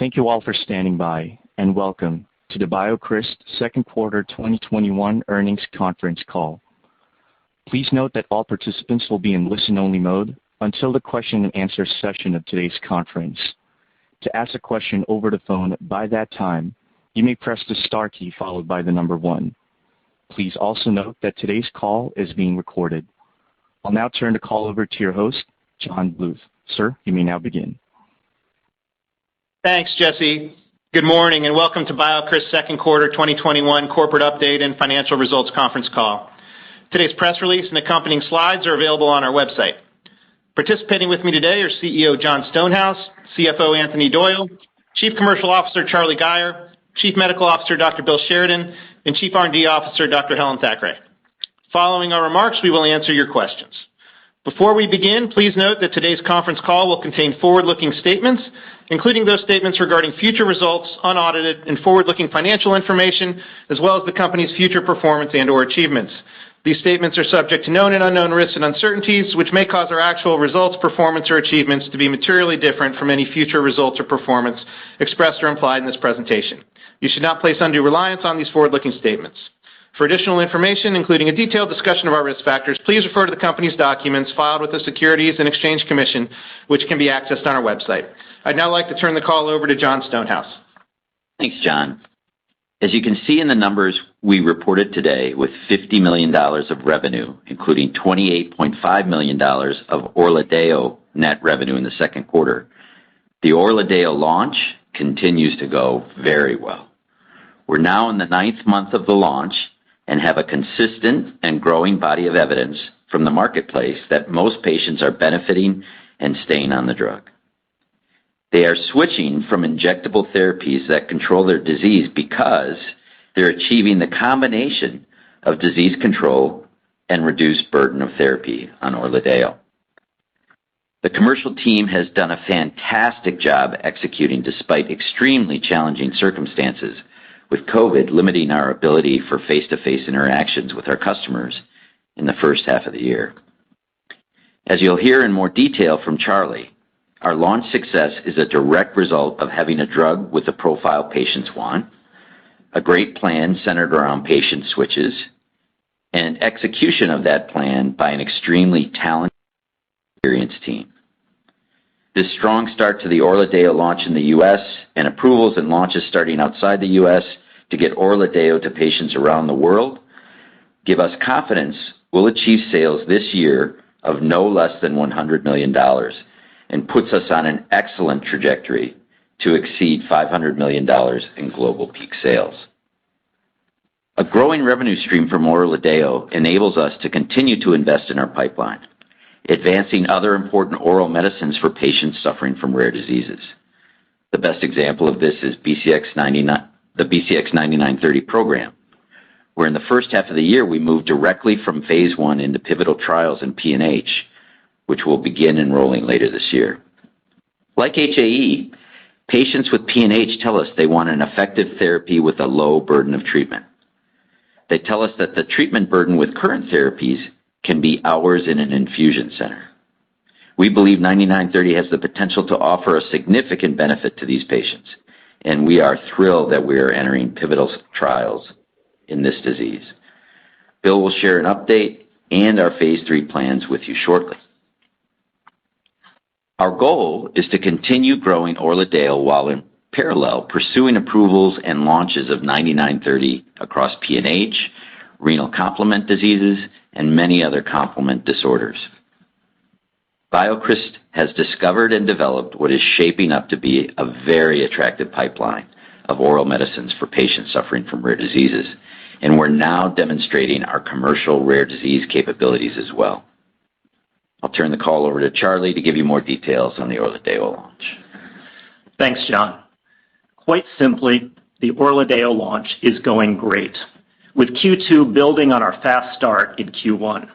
Thank you all for standing by, and welcome to the BioCryst second quarter 2021 earnings conference call. Please note that all participants will be in listen-only mode until the question and answer session of today's conference. To ask a question over the phone by that time, you may press the star key followed by the number 1. Please also note that today's call is being recorded. I'll now turn the call over to your host, John Bluth. Sir, you may now begin. Thanks, Jesse. Good morning and welcome to BioCryst second quarter 2021 corporate update and financial results conference call. Today's press release and accompanying slides are available on our website. Participating with me today are CEO Jon Stonehouse, CFO Anthony Doyle, Chief Commercial Officer Charlie Geyer, Chief Medical Officer Dr. Bill Sheridan, and Chief R&D Officer Dr. Helen Thackray. Following our remarks, we will answer your questions. Before we begin, please note that today's conference call will contain forward-looking statements, including those statements regarding future results, unaudited and forward-looking financial information, as well as the company's future performance and/or achievements. These statements are subject to known and unknown risks and uncertainties, which may cause our actual results, performance, or achievements to be materially different from any future results or performance expressed or implied in this presentation. You should not place undue reliance on these forward-looking statements. For additional information, including a detailed discussion of our risk factors, please refer to the company's documents filed with the Securities and Exchange Commission, which can be accessed on our website. I'd now like to turn the call over to Jon Stonehouse. Thanks, John. As you can see in the numbers we reported today, with $50 million of revenue, including $28.5 million of ORLADEYO net revenue in the second quarter, the ORLADEYO launch continues to go very well. We're now in the 9th month of the launch and have a consistent and growing body of evidence from the marketplace that most patients are benefiting and staying on the drug. They are switching from injectable therapies that control their disease because they're achieving the combination of disease control and reduced burden of therapy on ORLADEYO. The commercial team has done a fantastic job executing despite extremely challenging circumstances, with COVID limiting our ability for face-to-face interactions with our customers in the first half of the year. As you'll hear in more detail from Charlie, our launch success is a direct result of having a drug with the profile patients want, a great plan centered around patient switches, and execution of that plan by an extremely talented, experienced team. This strong start to the ORLADEYO launch in the U.S. and approvals and launches starting outside the U.S. to get ORLADEYO to patients around the world give us confidence we'll achieve sales this year of no less than $100 million and puts us on an excellent trajectory to exceed $500 million in global peak sales. A growing revenue stream from ORLADEYO enables us to continue to invest in our pipeline, advancing other important oral medicines for patients suffering from rare diseases. The best example of this is the BCX9930 program, where in the first half of the year we moved directly from phase 1 into pivotal trials in PNH, which will begin enrolling later this year. Like HAE, patients with PNH tell us they want an effective therapy with a low burden of treatment. They tell us that the treatment burden with current therapies can be hours in an infusion center. We believe 9930 has the potential to offer a significant benefit to these patients, and we are thrilled that we are entering pivotal trials in this disease. Bill will share an update and our phase 3 plans with you shortly. Our goal is to continue growing ORLADEYO while in parallel pursuing approvals and launches of 9930 across PNH, renal complement diseases, and many other complement disorders. BioCryst has discovered and developed what is shaping up to be a very attractive pipeline of oral medicines for patients suffering from rare diseases, and we're now demonstrating our commercial rare disease capabilities as well. I'll turn the call over to Charlie to give you more details on the ORLADEYO launch. Thanks, John. Quite simply, the ORLADEYO launch is going great, with Q2 building on our fast start in Q1.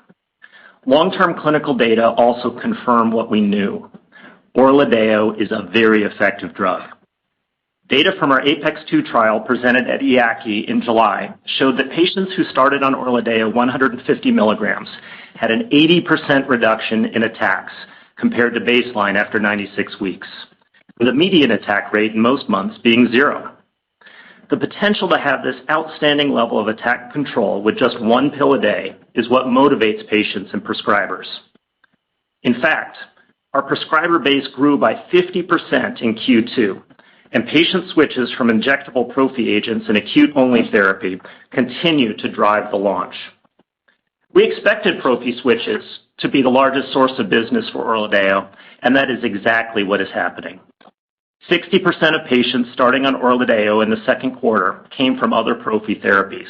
Long-term clinical data also confirm what we knew. ORLADEYO is a very effective drug. Data from our APEX-2 trial presented at EAACI in July showed that patients who started on ORLADEYO 150 milligrams had an 80% reduction in attacks compared to baseline after 96 weeks. with a median attack rate in most months being 0. The potential to have this outstanding level of attack control with just one pill a day is what motivates patients and prescribers. In fact, our prescriber base grew by 50% in Q2, and patient switches from injectable prophy agents and acute-only therapy continue to drive the launch. We expected prophy switches to be the largest source of business for ORLADEYO, and that is exactly what is happening. 60% of patients starting on ORLADEYO in the second quarter came from other prophy therapies.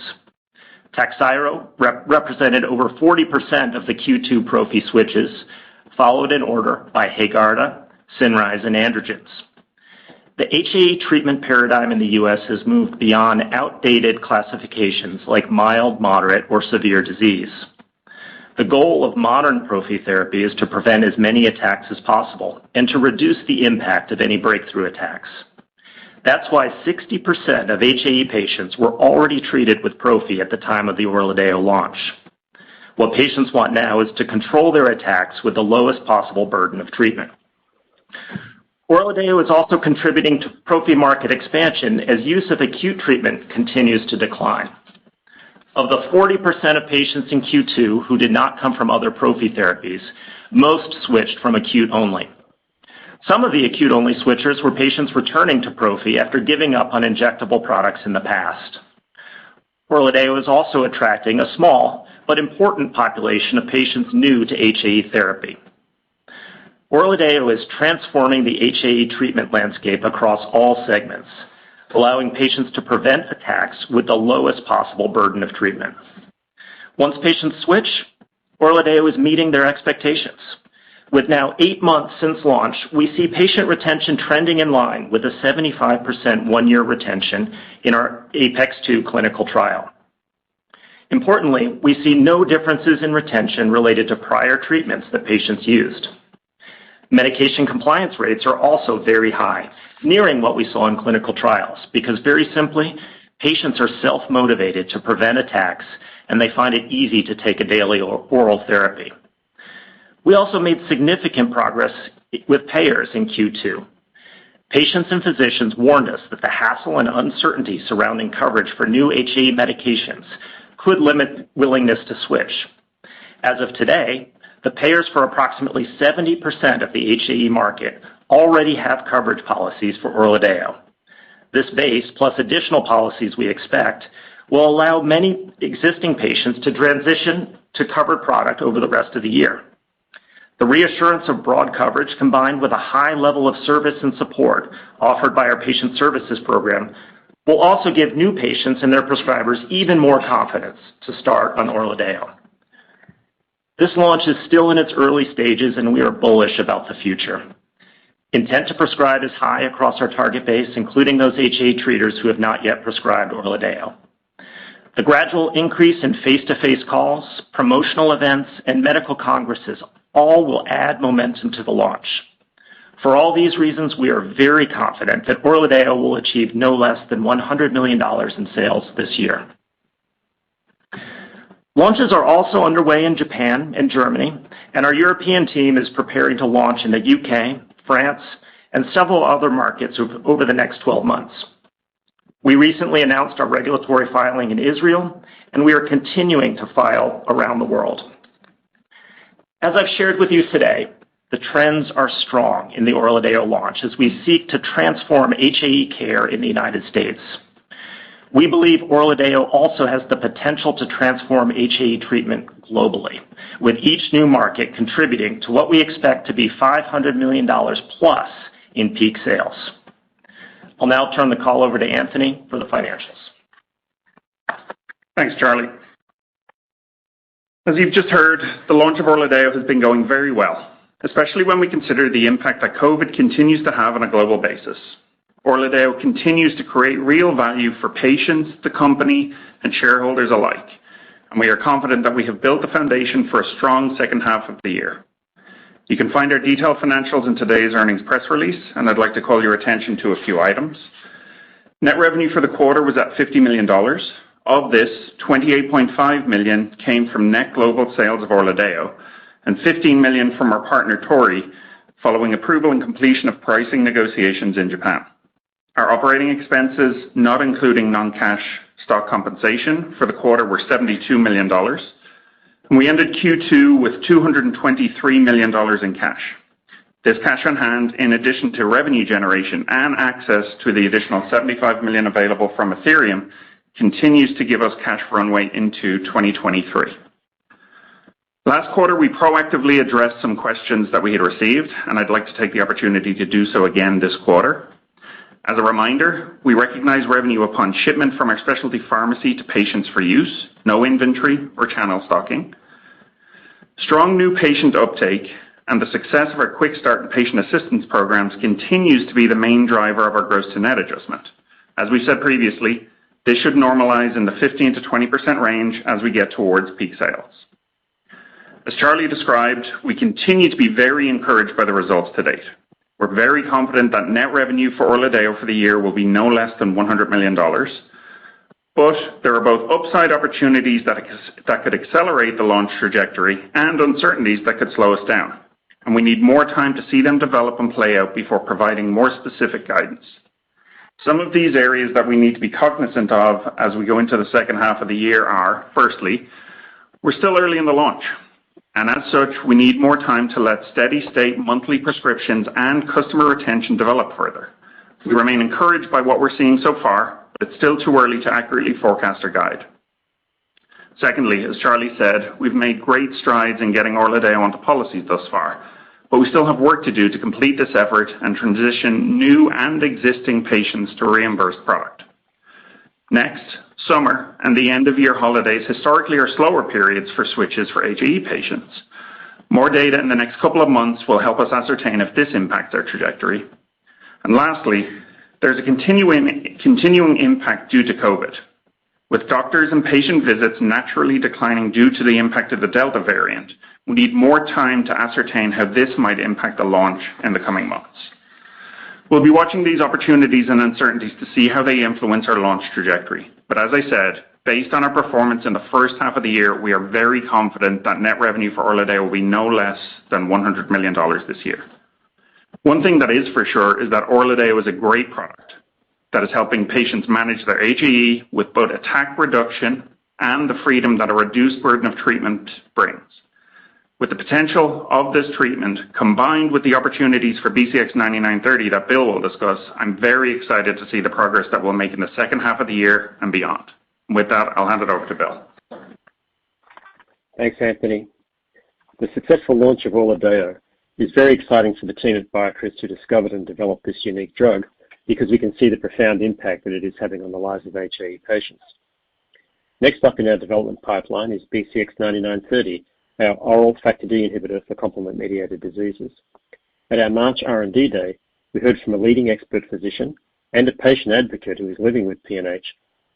Takhzyro represented over 40% of the Q2 prophy switches, followed in order by HAEGARDA, Cinryze, and androgens. The HAE treatment paradigm in the U.S. has moved beyond outdated classifications like mild, moderate, or severe disease. The goal of modern prophy therapy is to prevent as many attacks as possible and to reduce the impact of any breakthrough attacks. That's why 60% of HAE patients were already treated with prophy at the time of the ORLADEYO launch. What patients want now is to control their attacks with the lowest possible burden of treatment. ORLADEYO is also contributing to prophy market expansion as use of acute treatment continues to decline. Of the 40% of patients in Q2 who did not come from other prophy therapies, most switched from acute only. Some of the acute-only switchers were patients returning to prophy after giving up on injectable products in the past. ORLADEYO is also attracting a small but important population of patients new to HAE therapy. ORLADEYO is transforming the HAE treatment landscape across all segments, allowing patients to prevent attacks with the lowest possible burden of treatment. Once patients switch, ORLADEYO is meeting their expectations. With now 8 months since launch, we see patient retention trending in line with a 75% one-year retention in our APEX-2 clinical trial. Importantly, we see no differences in retention related to prior treatments that patients used. Medication compliance rates are also very high, nearing what we saw in clinical trials, because very simply, patients are self-motivated to prevent attacks and they find it easy to take a daily oral therapy. We also made significant progress with payers in Q2. Patients and physicians warned us that the hassle and uncertainty surrounding coverage for new HAE medications could limit willingness to switch. As of today, the payers for approximately 70% of the HAE market already have coverage policies for ORLADEYO. This base, plus additional policies we expect, will allow many existing patients to transition to covered product over the rest of the year. The reassurance of broad coverage combined with a high level of service and support offered by our patient services program will also give new patients and their prescribers even more confidence to start on ORLADEYO. This launch is still in its early stages and we are bullish about the future. Intent to prescribe is high across our target base, including those HAE treaters who have not yet prescribed ORLADEYO. The gradual increase in face-to-face calls, promotional events, and medical congresses all will add momentum to the launch. For all these reasons, we are very confident that ORLADEYO will achieve no less than $100 million in sales this year. Launches are also underway in Japan and Germany, and our European team is preparing to launch in the UK, France, and several other markets over the next 12 months. We recently announced our regulatory filing in Israel, and we are continuing to file around the world. As I've shared with you today, the trends are strong in the ORLADEYO launch as we seek to transform HAE care in the United States. We believe ORLADEYO also has the potential to transform HAE treatment globally, with each new market contributing to what we expect to be $500 million plus in peak sales. I'll now turn the call over to Anthony for the financials. Thanks, Charlie. As you've just heard, the launch of ORLADEYO has been going very well, especially when we consider the impact that COVID continues to have on a global basis. ORLADEYO continues to create real value for patients, the company, and shareholders alike, and we are confident that we have built the foundation for a strong second half of the year. You can find our detailed financials in today's earnings press release, and I'd like to call your attention to a few items. Net revenue for the quarter was at $50 million. Of this, $28.5 million came from net global sales of ORLADEYO, and $15 million from our partner Torii following approval and completion of pricing negotiations in Japan. Our operating expenses, not including non-cash stock compensation for the quarter, were $72 million, and we ended Q2 with $223 million in cash. This cash on hand, in addition to revenue generation and access to the additional $75 million available from Ethereum, continues to give us cash runway into 2023. Last quarter, we proactively addressed some questions that we had received, and I'd like to take the opportunity to do so again this quarter. As a reminder, we recognize revenue upon shipment from our specialty pharmacy to patients for use, no inventory or channel stocking. Strong new patient uptake and the success of our Quick Start and patient assistance programs continues to be the main driver of our gross to net adjustment. As we said previously, this should normalize in the 15 to 20% range as we get towards peak sales. As Charlie described, we continue to be very encouraged by the results to date. We're very confident that net revenue for ORLADEYO for the year will be no less than $100 million. But there are both upside opportunities that could accelerate the launch trajectory and uncertainties that could slow us down. And we need more time to see them develop and play out before providing more specific guidance. Some of these areas that we need to be cognizant of as we go into the second half of the year are, firstly, we're still early in the launch. And as such, we need more time to let steady state monthly prescriptions and customer retention develop further. We remain encouraged by what we're seeing so far, but it's still too early to accurately forecast or guide. Secondly, as Charlie said, we've made great strides in getting ORLADEYO onto policies thus far, but we still have work to do to complete this effort and transition new and existing patients to reimbursed product. Next, summer and the end-of-year holidays historically are slower periods for switches for HAE patients. More data in the next couple of months will help us ascertain if this impacts our trajectory. And lastly, there's a continuing impact due to COVID. With doctors and patient visits naturally declining due to the impact of the Delta variant, we need more time to ascertain how this might impact the launch in the coming months. We'll be watching these opportunities and uncertainties to see how they influence our launch trajectory. But as I said, based on our performance in the first half of the year, we are very confident that net revenue for ORLADEYO will be no less than $100 million this year. One thing that is for sure is that ORLADEYO is a great product that is helping patients manage their HAE with both attack reduction and the freedom that a reduced burden of treatment brings. With the potential of this treatment, combined with the opportunities for BCX9930 that Bill will discuss, I'm very excited to see the progress that we'll make in the second half of the year and beyond. With that, I'll hand it over to Bill. Thanks, Anthony. The successful launch of ORLADEYO is very exciting for the team at BioCryst who discovered and developed this unique drug, because we can see the profound impact that it is having on the lives of HAE patients. Next up in our development pipeline is BCX9930, our oral Factor D inhibitor for complement-mediated diseases. At our March R&D Day, we heard from a leading expert physician and a patient advocate who is living with PNH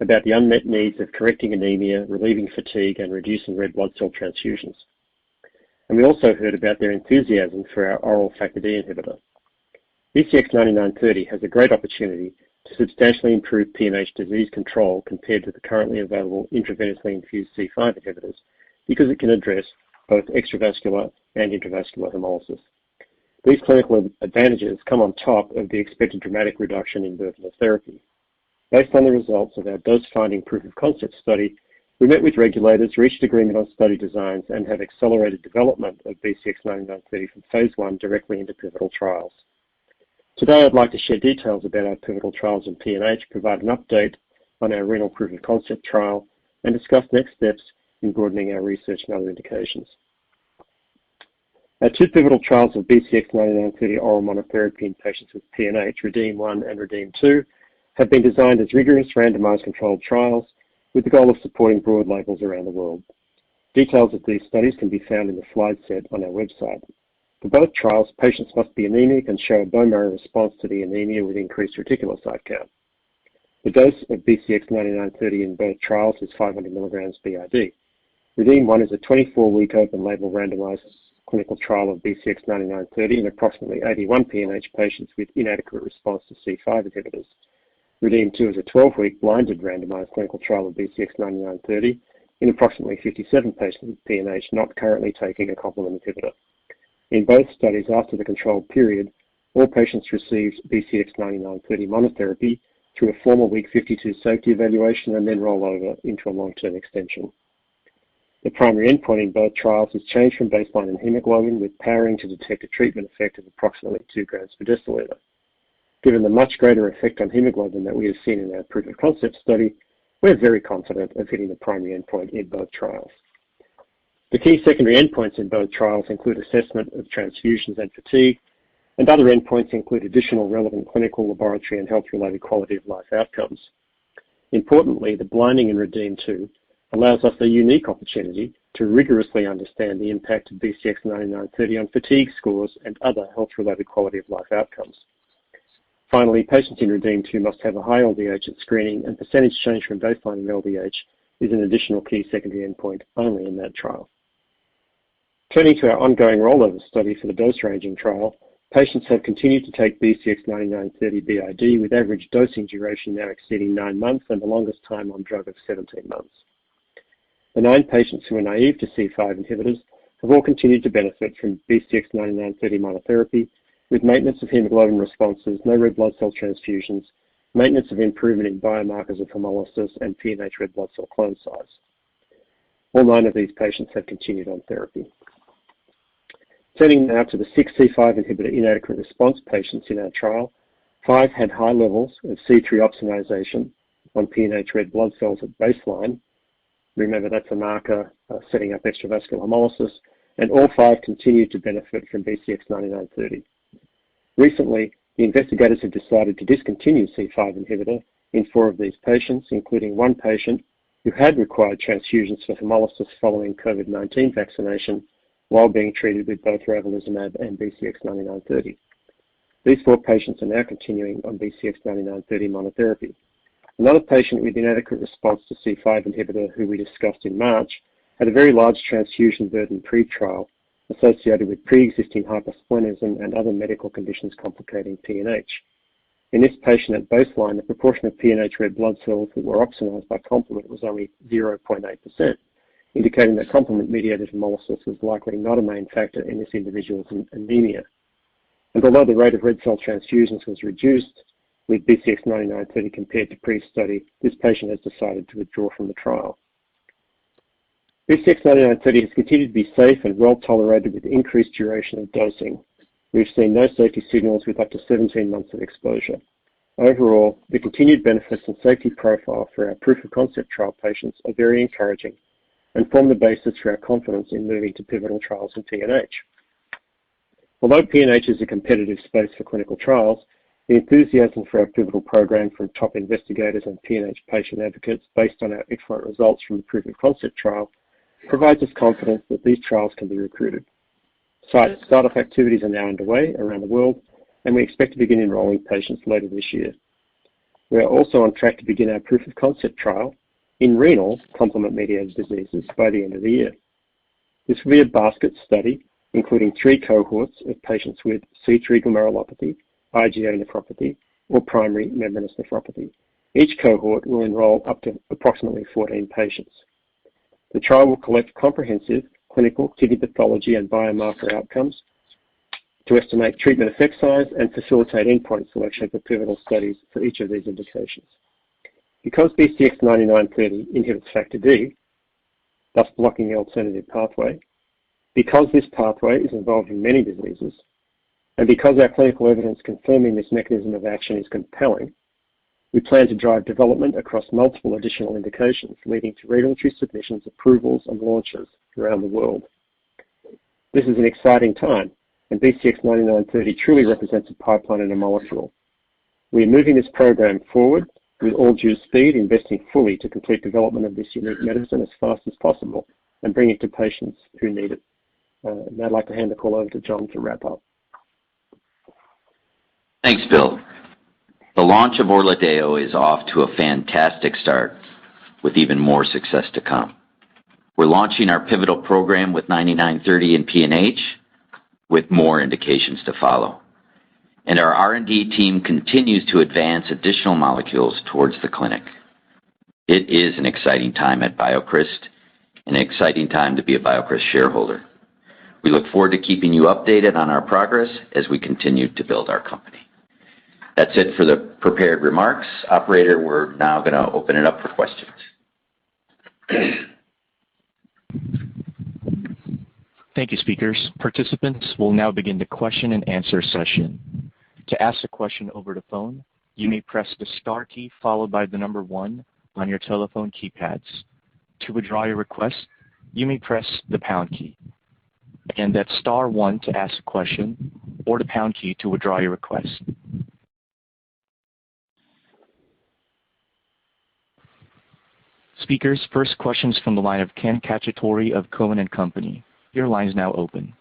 about the unmet needs of correcting anemia, relieving fatigue, and reducing red blood cell transfusions. And we also heard about their enthusiasm for our oral Factor D inhibitor. BCX9930 has a great opportunity to substantially improve PNH disease control compared to the currently available intravenously infused C5 inhibitors, because it can address both extravascular and intravascular hemolysis. These clinical advantages come on top of the expected dramatic reduction in burden of therapy. Based on the results of our dose-finding proof-of-concept study, we met with regulators, reached agreement on study designs, and have accelerated development of BCX9930 from phase 1 directly into pivotal trials. Today, I'd like to share details about our pivotal trials in PNH, provide an update on our renal proof-of-concept trial, and discuss next steps in broadening our research and other indications. Our two pivotal trials of BCX9930 oral monotherapy in patients with PNH, REDEEM-1 and REDEEM-2, have been designed as rigorous randomized controlled trials with the goal of supporting broad labels around the world. Details of these studies can be found in the slide set on our website. For both trials, patients must be anemic and show a bone marrow response to the anemia with increased reticulocyte count. The dose of BCX9930 in both trials is 500 milligrams BID. REDEEM-1 is a 24-week open-label randomized clinical trial of BCX9930 in approximately 81 PNH patients with inadequate response to C5 inhibitors. REDEEM-2 is a 12-week blinded randomized clinical trial of BCX9930 in approximately 57 patients with PNH not currently taking a complement inhibitor. In both studies, after the control period, all patients received BCX9930 monotherapy through a formal week 52 safety evaluation and then roll over into a long-term extension. The primary endpoint in both trials is change from baseline in hemoglobin, with powering to detect a treatment effect of approximately 2 grams per deciliter. Given the much greater effect on hemoglobin that we have seen in our proof of concept study, we're very confident of hitting the primary endpoint in both trials. The key secondary endpoints in both trials include assessment of transfusions and fatigue, and other endpoints include additional relevant clinical, laboratory, and health-related quality of life outcomes. Importantly, the blinding in REDEEM-2 allows us a unique opportunity to rigorously understand the impact of BCX9930 on fatigue scores and other health-related quality of life outcomes. Finally, patients in REDEEM-2 must have a high LDH at screening, and percentage change from baseline in LDH is an additional key secondary endpoint only in that trial. Turning to our ongoing rollover study for the dose-ranging trial, patients have continued to take BCX9930 BID, with average dosing duration now exceeding 9 months and the longest time on drug of 17 months. The 9 patients who are naive to C5 inhibitors have all continued to benefit from BCX9930 monotherapy, with maintenance of hemoglobin responses, no red blood cell transfusions, maintenance of improvement in biomarkers of hemolysis, and PNH red blood cell clone size. All 9 of these patients have continued on therapy. Turning now to the 6 C5 inhibitor inadequate response patients in our trial, 5 had high levels of C3 opsonization on PNH red blood cells at baseline. Remember, that's a marker setting up extravascular hemolysis, and all 5 continued to benefit from BCX9930. Recently, the investigators have decided to discontinue C5 inhibitor in 4 of these patients, including 1 patient who had required transfusions for hemolysis following COVID-19 vaccination while being treated with both ravulizumab and BCX9930. These 4 patients are now continuing on BCX9930 monotherapy. Another patient with inadequate response to C5 inhibitor, who we discussed in March, had a very large transfusion burden pre-trial associated with pre-existing hypersplenism and other medical conditions complicating PNH. In this patient at baseline, the proportion of PNH red blood cells that were opsonized by complement was only 0.8%, indicating that complement-mediated hemolysis was likely not a main factor in this individual's anemia. And although the rate of red cell transfusions was reduced with BCX9930 compared to pre-study, this patient has decided to withdraw from the trial. BCX9930 has continued to be safe and well tolerated with increased duration of dosing. We've seen no safety signals with up to 17 months of exposure. Overall, the continued benefits and safety profile for our proof of concept trial patients are very encouraging and form the basis for our confidence in moving to pivotal trials in PNH. Although PNH is a competitive space for clinical trials, the enthusiasm for our pivotal program from top investigators and PNH patient advocates based on our excellent results from the proof of concept trial provides us confidence that these trials can be recruited. Site startup activities are now underway around the world, and we expect to begin enrolling patients later this year. We are also on track to begin our proof of concept trial in renal complement-mediated diseases by the end of the year. This will be a basket study including 3 cohorts of patients with C3 glomerulopathy, IgA nephropathy, or primary membranous nephropathy. Each cohort will enroll up to approximately 14 patients. The trial will collect comprehensive clinical kidney pathology and biomarker outcomes to estimate treatment effect size and facilitate endpoint selection for pivotal studies for each of these indications. Because BCX9930 inhibits factor D, thus blocking the alternative pathway, because this pathway is involved in many diseases, and because our clinical evidence confirming this mechanism of action is compelling, we plan to drive development across multiple additional indications, leading to regulatory submissions, approvals, and launches around the world. This is an exciting time, and BCX9930 truly represents a pipeline and a molecule. We are moving this program forward with all due speed, investing fully to complete development of this unique medicine as fast as possible and bring it to patients who need it. And I'd like to hand the call over to John to wrap up. Thanks, Bill. The launch of ORLADEYO is off to a fantastic start, with even more success to come. We're launching our pivotal program with 9930 in PNH, with more indications to follow. And our R&D team continues to advance additional molecules towards the clinic. It is an exciting time at BioCryst, an exciting time to be a BioCryst shareholder. We look forward to keeping you updated on our progress as we continue to build our company. That's it for the prepared remarks. Operator, we're now going to open it up for questions. Thank you, speakers. Participants will now begin the question and answer session. To ask a question over the phone, you may press the star key followed by the number 1 on your telephone keypads. To withdraw your request, you may press the pound key. Again, that's star 1 to ask a question or the pound key to withdraw your request. Speakers, first question is from the line of Ken Cacciatore of Cowen and Company. Your line is now open.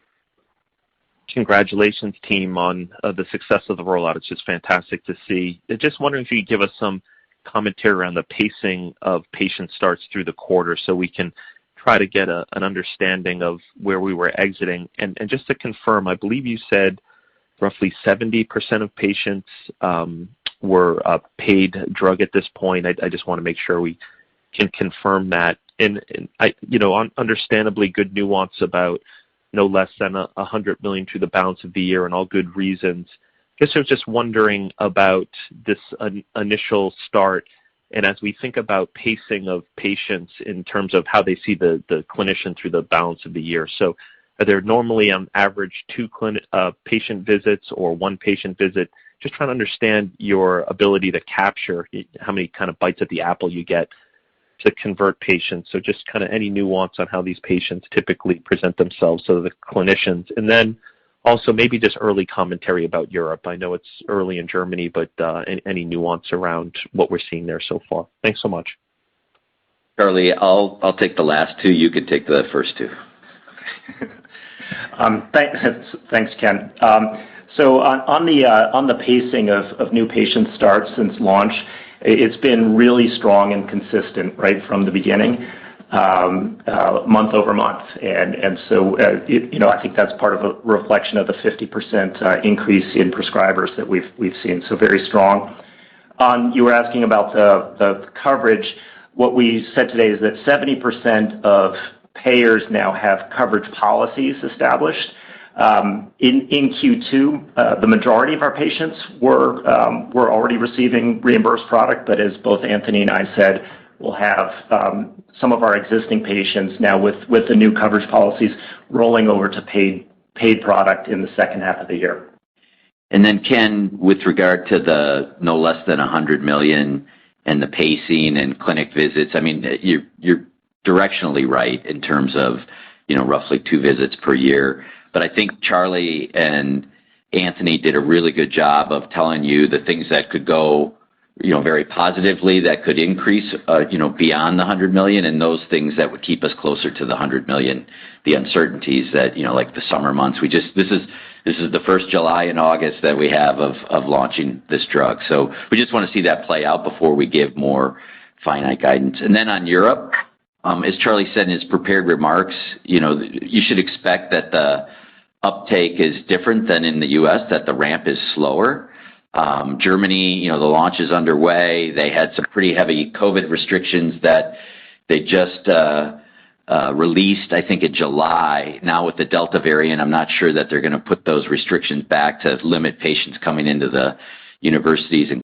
Congratulations, team, on the success of the rollout. It's just fantastic to see. Just wondering if you could give us some commentary around the pacing of patient starts through the quarter so we can try to get an understanding of where we were exiting. And just to confirm, I believe you said roughly 70% of patients were paid drug at this point. I just want to make sure we can confirm that. And understandably good nuance about no less than $100 million through the balance of the year, and all good reasons. I guess I was just wondering about this initial start, and as we think about pacing of patients in terms of how they see the clinician through the balance of the year. So are there normally on average 2 patient visits or 1 patient visit? Just trying to understand your ability to capture how many kind of bites at the apple you get to convert patients. So just kind of any nuance on how these patients typically present themselves to the clinicians. And then also maybe just early commentary about Europe. I know it's early in Germany, but any nuance around what we're seeing there so far. Thanks so much. Charlie, I'll take the last 2. You could take the first 2. Thanks, Ken. So on the pacing of new patient starts since launch, it's been really strong and consistent right from the beginning, month over month. And so, I think that's part of a reflection of the 50% increase in prescribers that we've seen. So very strong. You were asking about the coverage. What we said today is that 70% of payers now have coverage policies established. In Q2, the majority of our patients were already receiving reimbursed product, but as both Anthony and I said, we'll have some of our existing patients now with the new coverage policies rolling over to paid product in the second half of the year. And then, Ken, with regard to the no less than $100 million and the pacing and clinic visits, I mean, you're directionally right in terms of, roughly 2 visits per year. But I think Charlie and Anthony did a really good job of telling you the things that could go, very positively, that could increase, beyond the $100 million, and those things that would keep us closer to the $100 million, the uncertainties that, like the summer months. This is the first July and August that we have of launching this drug. So we just want to see that play out before we give more finite guidance. And then on Europe, as Charlie said in his prepared remarks, you should expect that the uptake is different than in the U.S., that the ramp is slower. Germany, the launch is underway. They had some pretty heavy COVID restrictions that they just released, I think, in July. Now with the Delta variant, I'm not sure that they're going to put those restrictions back to limit patients coming into the universities and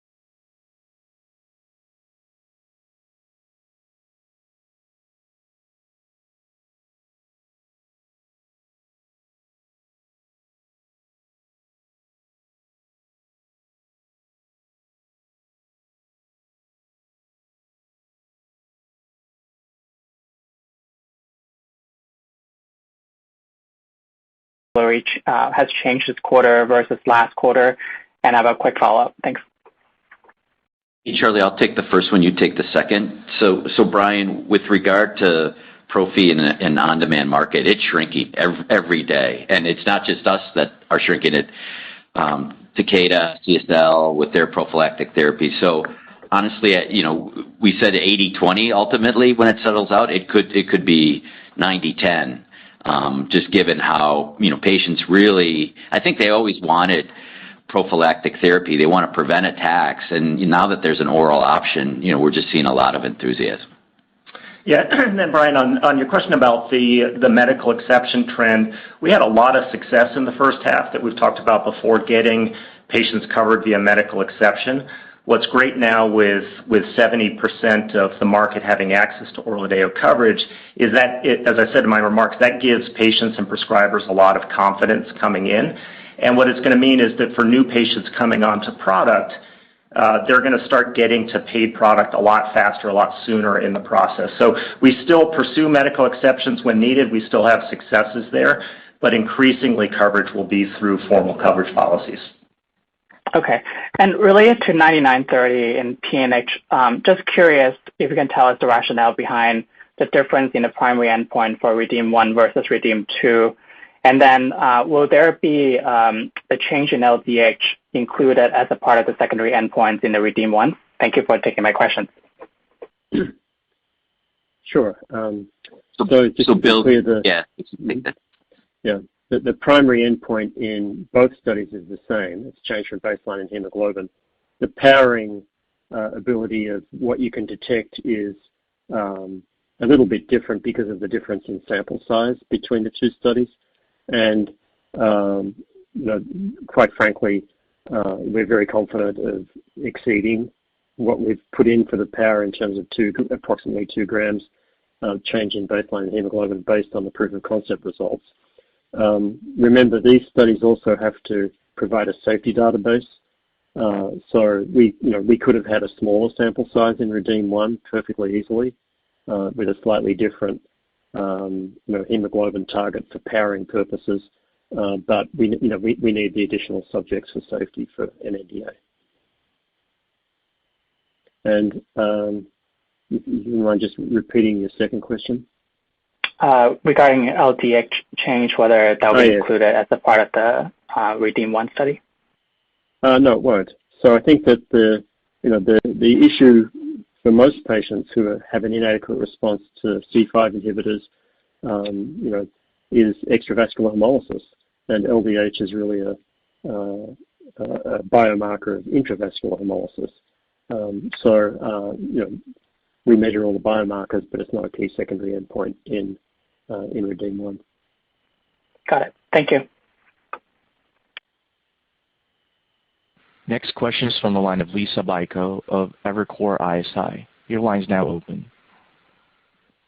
each has changed this quarter versus last quarter, and I have a quick follow-up. Thanks. Hey, Charlie, I'll take the first one. You take the second. So Brian, with regard to prophy in the on-demand market, it's shrinking every day, and it's not just us that are shrinking it. Takeda, CSL with their prophylactic therapy. So honestly, we said 80-20 ultimately when it settles out. It could be 90-10. Just given how, patients really, I think they always wanted prophylactic therapy. They want to prevent attacks. And now that there's an oral option, we're just seeing a lot of enthusiasm. Yeah, and then Brian, on your question about the medical exception trend, we had a lot of success in the first half that we've talked about before, getting patients covered via medical exception. What's great now with 70% of the market having access to ORLADEYO coverage is that, as I said in my remarks, that gives patients and prescribers a lot of confidence coming in. And what it's going to mean is that for new patients coming onto product, they're going to start getting to paid product a lot faster, a lot sooner in the process. So we still pursue medical exceptions when needed. We still have successes there, but increasingly coverage will be through formal coverage policies. Okay. And related to 9930 and PNH, just curious if you can tell us the rationale behind the difference in the primary endpoint for REDEEM-1 versus REDEEM-2. And then will there be the change in LDH included as a part of the secondary endpoints in the REDEEM-1? Thank you for taking my questions. Sure. So Bill, the primary endpoint in both studies is the same. It's change from baseline in hemoglobin. The powering ability of what you can detect is a little bit different because of the difference in sample size between the two studies. And quite frankly, we're very confident of exceeding what we've put in for the power in terms of approximately 2 grams change in baseline hemoglobin based on the proof of concept results. Remember, these studies also have to provide a safety database. So we could have had a smaller sample size in REDEEM-1 perfectly easily with a slightly different hemoglobin target for powering purposes, but we need the additional subjects for safety for an NDA. And you mind just repeating your second question? Regarding LDH change, whether that will be included as a part of the REDEEM-1 study? No, it won't. So I think that the issue for most patients who have an inadequate response to C5 inhibitors, is extravascular hemolysis, and LDH is really a biomarker of intravascular hemolysis. We measure all the biomarkers, but it's not a key secondary endpoint in REDEEM-1. Got it. Thank you. Next question is from the line of Lisa Baiko of Evercore ISI. Your line is now open.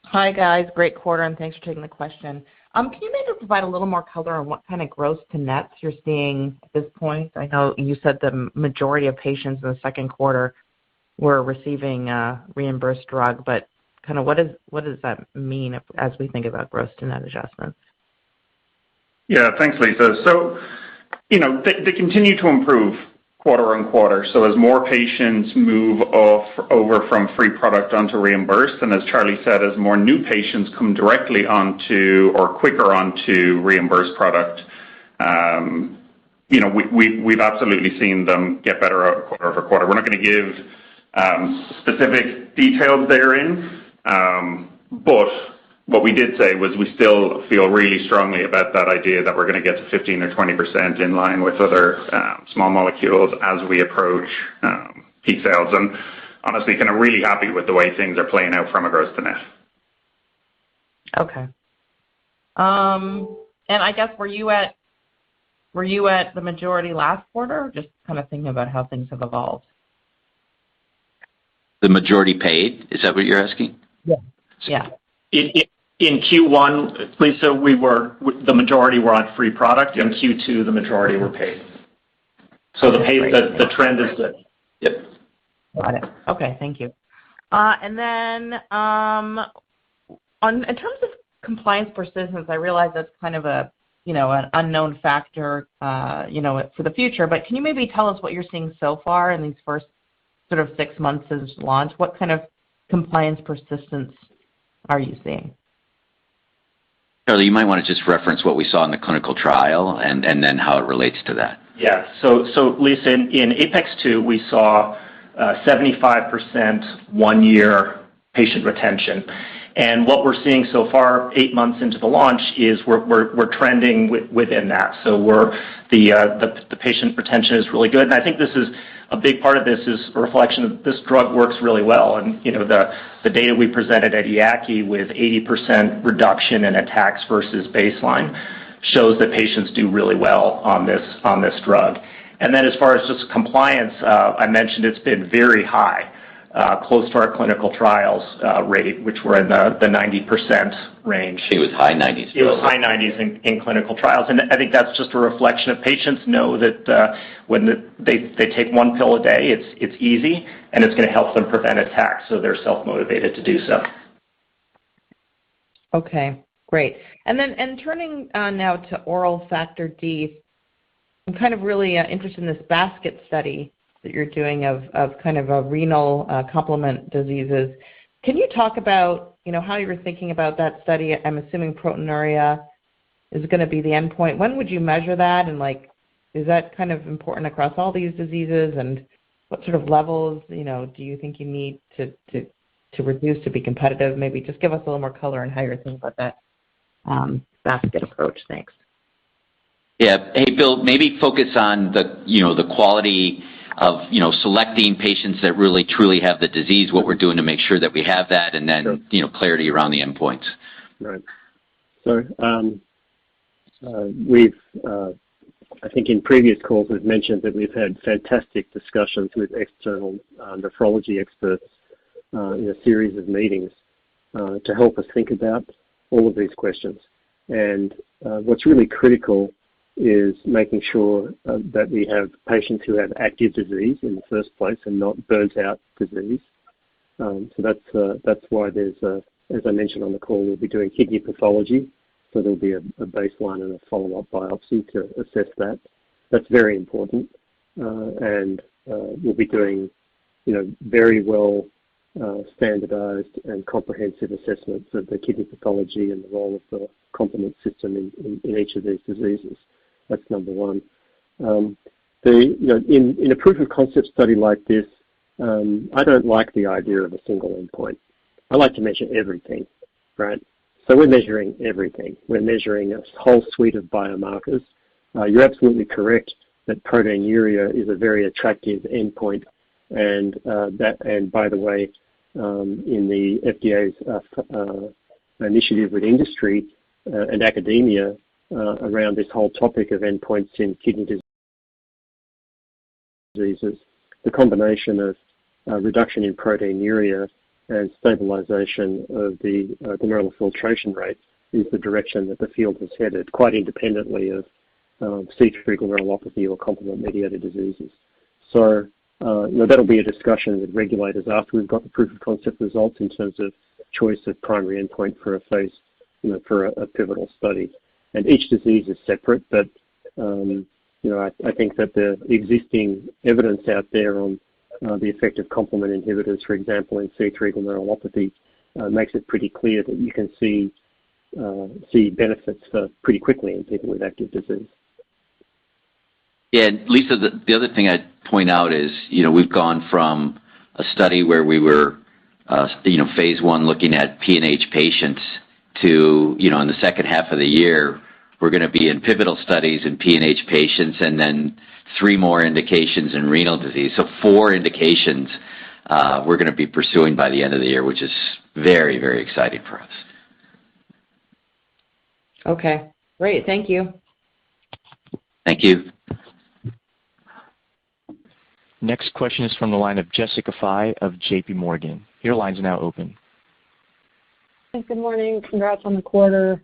Hi, guys. Great quarter, and thanks for taking the question. Can you maybe provide a little more color on what kind of gross to nets you're seeing at this point? I know you said the majority of patients in the second quarter were receiving reimbursed drug, but kind of what does that mean as we think about gross to net adjustments? Yeah, thanks, Lisa. So, they continue to improve quarter on quarter. So as more patients move over from free product onto reimbursed, and as Charlie said, as more new patients come directly onto or quicker onto reimbursed product, we've absolutely seen them get better quarter over quarter. We're not going to give specific details therein, but what we did say was we still feel really strongly about that idea that we're going to get to 15 or 20% in line with other small molecules as we approach peak sales. And honestly, kind of really happy with the way things are playing out from a gross to net. Okay. And I guess were you at the majority last quarter, or just kind of thinking about how things have evolved? The majority paid? Is that what you're asking? Yeah. Yeah. In Q1, Lisa, the majority were on free product. In Q2, the majority were paid. So the trend is good. Yep. Got it. Okay, thank you. And then in terms of compliance persistence, I realize that's kind of an unknown factor, for the future. But can you maybe tell us what you're seeing so far in these first sort of 6 months since launch? What kind of compliance persistence are you seeing? Charlie, you might want to just reference what we saw in the clinical trial and then how it relates to that. Yeah. So Lisa, in Apex 2, we saw 75% 1-year patient retention. And what we're seeing so far, 8 months into the launch, is we're trending within that. So the patient retention is really good. And I think this is a big part of this is a reflection that this drug works really well. And, the data we presented at EACI with 80% reduction in attacks versus baseline shows that patients do really well on this drug. And then as far as just compliance, I mentioned it's been very high, close to our clinical trials rate, which were in the 90% range. It was high 90s. It was high 90s in clinical trials. And I think that's just a reflection of patients know that when they take one pill a day, it's easy, and it's going to help them prevent attacks, so they're self-motivated to do so. Okay, great. And turning now to oral factor D, I'm kind of really interested in this basket study that you're doing of kind of a renal complement diseases. Can you talk about, how you were thinking about that study? I'm assuming proteinuria is going to be the endpoint. When would you measure that? And is that kind of important across all these diseases? And what sort of levels, do you think you need to reduce to be competitive? Maybe just give us a little more color on how you're thinking about that basket approach. Thanks. Yeah. Hey, Bill, maybe focus on the quality of, selecting patients that really truly have the disease, what we're doing to make sure that we have that, and then, clarity around the endpoints. Right. So we've, I think in previous calls, we've mentioned that we've had fantastic discussions with external nephrology experts in a series of meetings to help us think about all of these questions. And what's really critical is making sure that we have patients who have active disease in the first place and not burnt out disease. So that's why there's, as I mentioned on the call, we'll be doing kidney pathology. So there'll be a baseline and a follow-up biopsy to assess that. That's very important. And we'll be doing, very well standardized and comprehensive assessments of the kidney pathology and the role of the complement system in each of these diseases. That's number one. In a proof of concept study like this, I don't like the idea of a single endpoint. I like to measure everything, right? So we're measuring everything. We're measuring a whole suite of biomarkers. You're absolutely correct that proteinuria is a very attractive endpoint, and by the way, in the FDA's initiative with industry and academia around this whole topic of endpoints in kidney diseases, the combination of reduction in proteinuria and stabilization of the glomerular filtration rate is the direction that the field has headed, quite independently of C3 glomerulopathy or complement-mediated diseases. So that'll be a discussion with regulators after we've got the proof of concept results in terms of choice of primary endpoint for a phase, for a pivotal study. And each disease is separate, but I think that the existing evidence out there on the effect of complement inhibitors, for example, in C3 glomerulopathy, makes it pretty clear that you can see benefits pretty quickly in people with active disease. Yeah, Lisa, the other thing I'd point out is, we've gone from a study where we were, phase 1 looking at PNH patients to, in the second half of the year, we're going to be in pivotal studies in PNH patients and then 3 more indications in renal disease. So 4 indications we're going to be pursuing by the end of the year, which is very, very exciting for us. Okay, great. Thank you. Thank you. Next question is from the line of Jessica Fye of J.P. Morgan. Your line's now open. Good morning. Congrats on the quarter.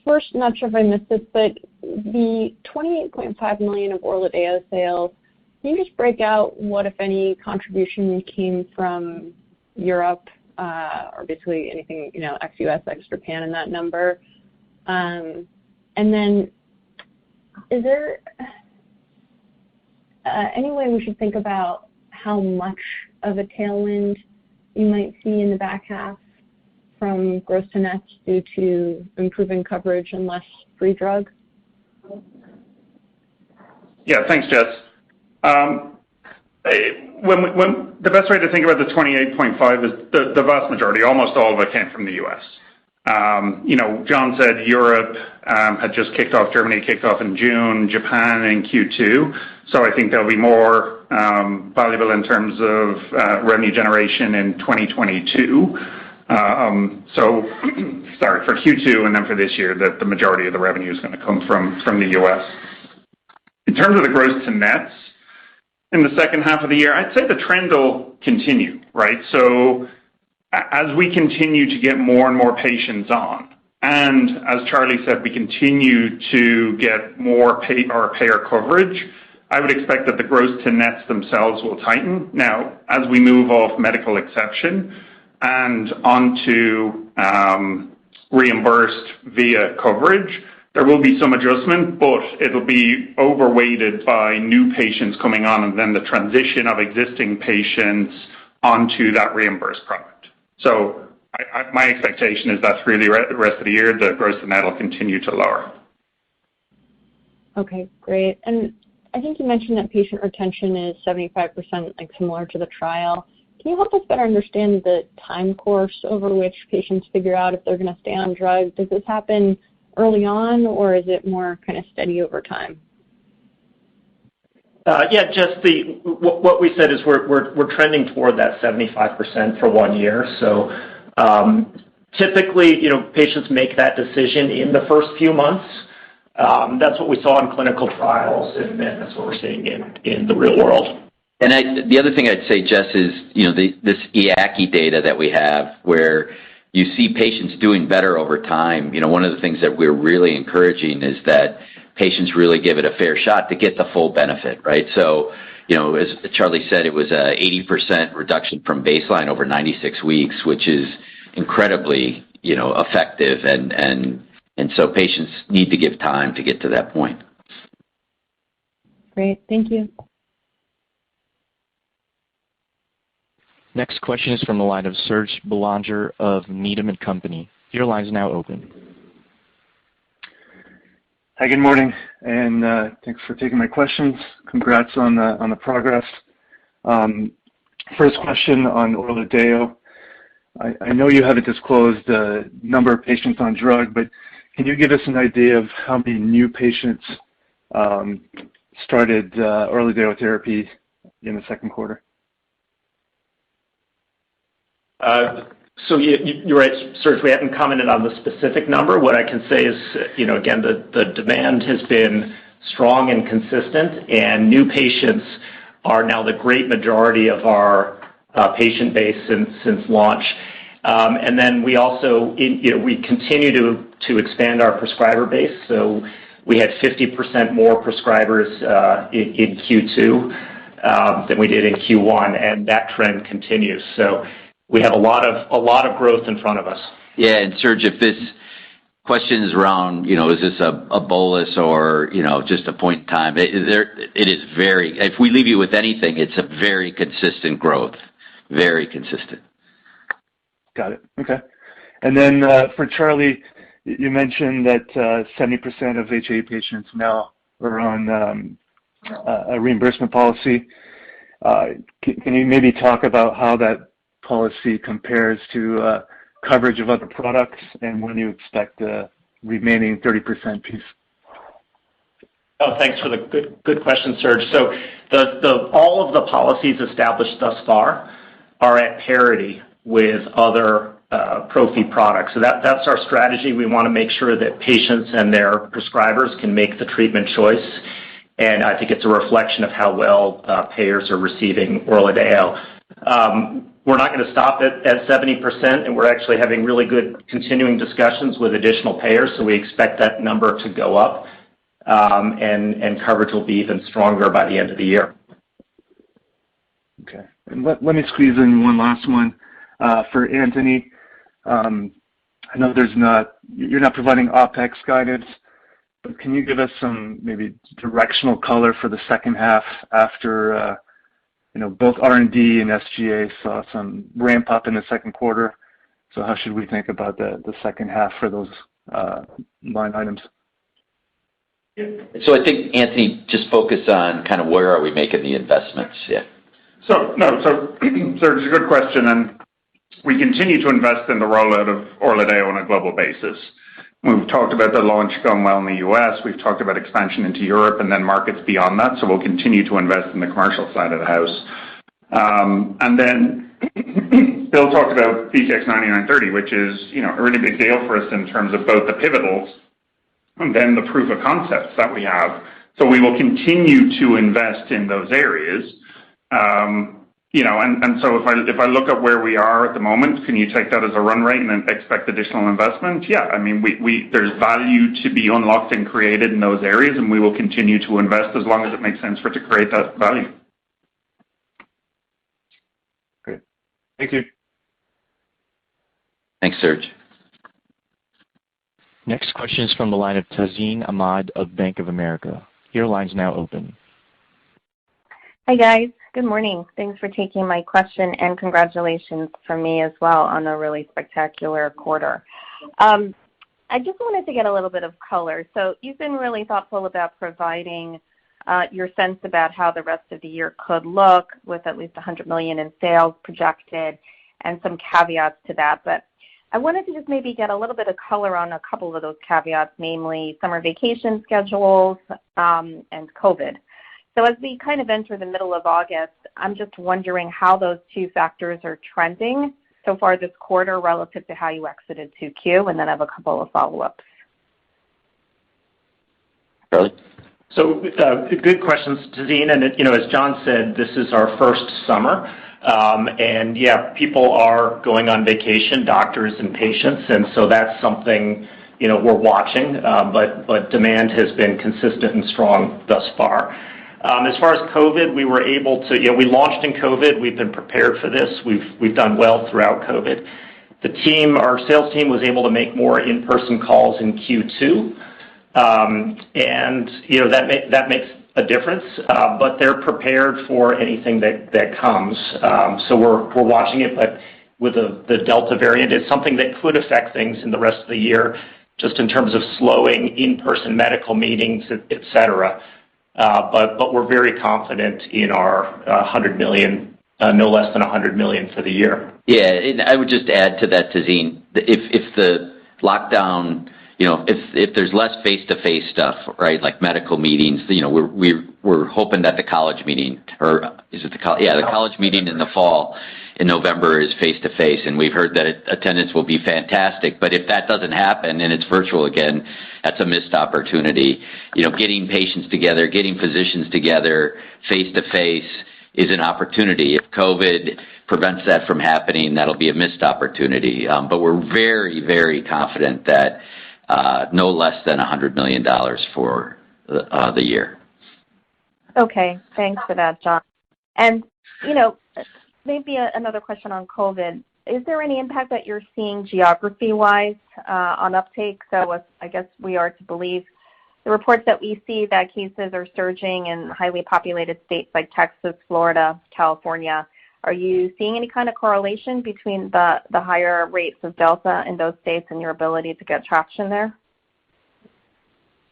First, not sure if I missed it, but the $28.5 million of ORLADEYO sales, can you just break out what, if any, contribution came from Europe, or basically anything, ex-US, ex-Japan in that number? And then is there any way we should think about how much of a tailwind you might see in the back half from gross to nets due to improving coverage and less free drug? Yeah, thanks, Jess. When the best way to think about the 28.5 is the vast majority, almost all of it came from the U.S. John said Europe had just kicked off. Germany kicked off in June, Japan in Q2. So I think they'll be more valuable in terms of revenue generation in 2022. Sorry, for Q2 and then for this year, the majority of the revenue is going to come from the U.S. In terms of the gross to nets, in the second half of the year, I'd say the trend will continue, right? So as we continue to get more and more patients on, and as Charlie said, we continue to get more payer coverage, I would expect that the gross to nets themselves will tighten. Now, as we move off medical exception and onto reimbursed via coverage, there will be some adjustment, but it'll be overweighted by new patients coming on and then the transition of existing patients onto that reimbursed product. So my expectation is that through the rest of the year, the gross to net will continue to lower. Okay, great. And I think you mentioned that patient retention is 75%, like similar to the trial. Can you help us better understand the time course over which patients figure out if they're going to stay on drug? Does this happen early on, or is it more kind of steady over time? What we said is we're trending toward that 75% for 1 year. So typically, patients make that decision in the first few months. That's what we saw in clinical trials, and that's what we're seeing in the real world. And the other thing I'd say, Jess, is this EACI data that we have, where you see patients doing better over time. One of the things that we're really encouraging is that patients really give it a fair shot to get the full benefit, right? So, as Charlie said, it was a 80% reduction from baseline over 96 weeks, which is incredibly, effective, and so patients need to give time to get to that point. Great, thank you. Next question is from the line of Serge Belanger of Needham & Company. Your line is now open. Hi, good morning, and thanks for taking my questions. Congrats on the progress. First question on ORLADEYO. I know you haven't disclosed the number of patients on drug, but can you give us an idea of how many new patients started ORLADEYO therapy in the second quarter? So you're right, Serge. We haven't commented on the specific number. What I can say is, again, the demand has been strong and consistent, and new patients are now the great majority of our patient base since launch. And then we also, we continue to expand our prescriber base. So we had 50% more prescribers in Q2 than we did in Q1, and that trend continues. So we have a lot of growth in front of us. Yeah, and Serge, if this question is around, is this a bolus or, just a point in time, it is very, if we leave you with anything, it's a very consistent growth. Very consistent. Got it. Okay. And then for Charlie, you mentioned that 70% of HAE patients now are on a reimbursement policy. Can you maybe talk about how that policy compares to coverage of other products, and when you expect the remaining 30% piece? Oh, thanks for the good question, Serge. So all of the policies established thus far are at parity with other prophy products. So that's our strategy. We want to make sure that patients and their prescribers can make the treatment choice, and I think it's a reflection of how well payers are receiving ORLADEYO. We're not going to stop at 70%, and we're actually having really good continuing discussions with additional payers, so we expect that number to go up, and coverage will be even stronger by the end of the year. Okay. And let me squeeze in one last one for Anthony. I know you're not providing OpEx guidance, but can you give us some maybe directional color for the second half after both R&D and SGA saw some ramp up in the second quarter? So how should we think about the second half for those line items? So I think, Anthony, just focus on kind of where are we making the investments. Yeah. So Serge, it's a good question, and We continue to invest in the rollout of ORLADEYO on a global basis. We've talked about the launch going well in the U.S. We've talked about expansion into Europe and then markets beyond that. So we'll continue to invest in the commercial side of the house. And then Bill talked about BCX9930, which is a really big deal for us in terms of both the pivotals and then the proof of concepts that we have. So we will continue to invest in those areas. And so if I look at where we are at the moment, can you take that as a run rate and then expect additional investment? Yeah, I mean, there's value to be unlocked and created in those areas, and we will continue to invest as long as it makes sense for it to create that value. Great. Thank you. Thanks, Serge. Next question is from the line of Tazeen Ahmad of Bank of America. Your line's now open. Hi, guys. Good morning. Thanks for taking my question, and congratulations from me as well on a really spectacular quarter. I just wanted to get a little bit of color. So you've been really thoughtful about providing your sense about how the rest of the year could look with at least $100 million in sales projected and some caveats to that. But I wanted to just maybe get a little bit of color on a couple of those caveats, namely summer vacation schedules and COVID. So as we kind of enter the middle of August, I'm just wondering how those two factors are trending so far this quarter relative to how you exited 2Q, and then I have a couple of follow-ups. Charlie? So good questions, Tazeen. And as John said, this is our first summer. And yeah, people are going on vacation, doctors and patients, and so that's something we're watching. But demand has been consistent and strong thus far. As far as COVID, we were able to, we launched in COVID. We've been prepared for this. We've done well throughout COVID. Our sales team was able to make more in-person calls in Q2, and that makes a difference. But they're prepared for anything that comes. So we're watching it, but with the Delta variant, it's something that could affect things in the rest of the year, just in terms of slowing in-person medical meetings, et cetera. But we're very confident in our $100 million, no less than $100 million for the year. Yeah, and I would just add to that, Tazeen, if the lockdown, if there's less face-to-face stuff, right, like medical meetings, we're hoping that the college meeting, or is it the college meeting in the fall in November is face-to-face, and we've heard that attendance will be fantastic. But if that doesn't happen and it's virtual again, that's a missed opportunity. Getting patients together, getting physicians together face-to-face is an opportunity. If COVID prevents that from happening, that'll be a missed opportunity. But we're very, very confident that no less than $100 million for the year. Okay, thanks for that, John. And, maybe another question on COVID. Is there any impact that you're seeing geography-wise on uptake? So I guess we are to believe the reports that we see that cases are surging in highly populated states like Texas, Florida, California. Are you seeing any kind of correlation between the higher rates of Delta in those states and your ability to get traction there?